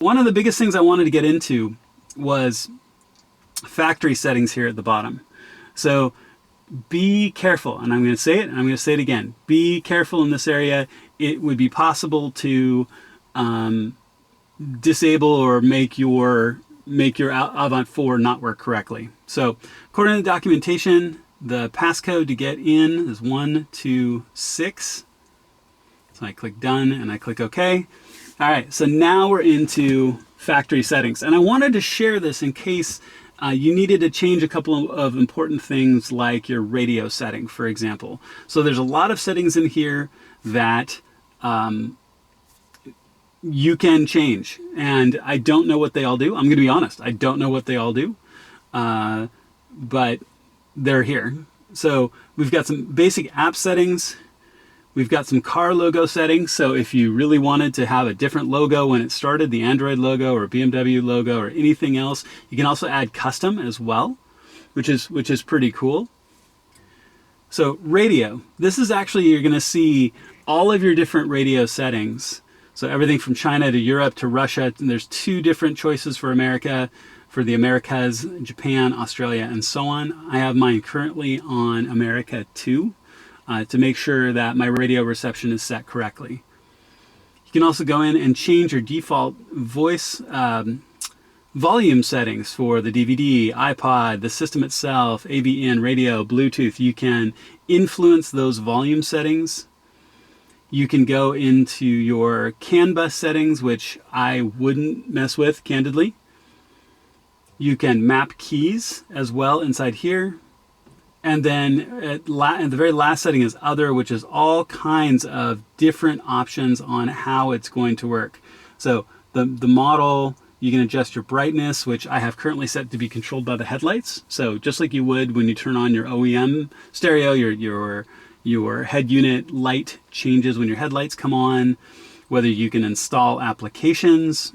One of the biggest things I wanted to get into was factory settings here at the bottom. So be careful, and I'm going to say it, and I'm going to say it again. Be careful in this area. It would be possible to disable or make your Avant 4 not work correctly. So according to the documentation, the passcode to get in is 126. So I click done and I click OK. All right, so now we're into factory settings. And I wanted to share this in case you needed to change a couple of important things like your radio setting, for example. So there's a lot of settings in here that you can change. And I don't know what they all do. I'm going to be honest. I don't know what they all do. But they're here. So we've got some basic app settings. We've got some car logo settings. So if you really wanted to have a different logo when it started, the Android logo or BMW logo or anything else, you can also add custom as well, which is pretty cool. So radio, this is actually, you're going to see all of your different radio settings. So everything from China to Europe to Russia. And there's 2 different choices for America, for the Americas, Japan, Australia, and so on. I have mine currently on America 2 to make sure that my radio reception is set correctly. You can also go in and change your default voice volume settings for the DVD, iPod, the system itself, AV-in, radio, Bluetooth. You can influence those volume settings. You can go into your CAN bus settings, which I wouldn't mess with, candidly. You can map keys as well inside here. And then at the very last setting is other, which is all kinds of different options on how it's going to work. So the model, you can adjust your brightness, which I have currently set to be controlled by the headlights. So just like you would when you turn on your OEM stereo, your head unit light changes when your headlights come on, whether you can install applications,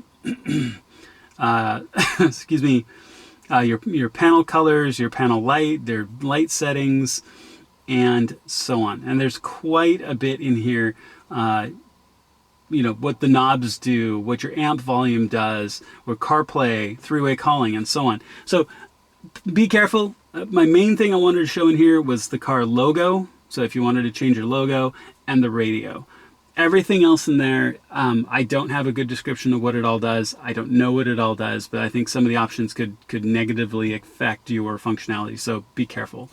excuse me, your panel colors, your panel light, their light settings, and so on. And there's quite a bit in here, what the knobs do, what your amp volume does, what CarPlay, 3-way calling, and so on. So be careful. My main thing I wanted to show in here was the car logo. So if you wanted to change your logo, and the radio. Everything else in there, I don't have a good description of what it all does. I don't know what it all does, but I think some of the options could negatively affect your functionality, so be careful.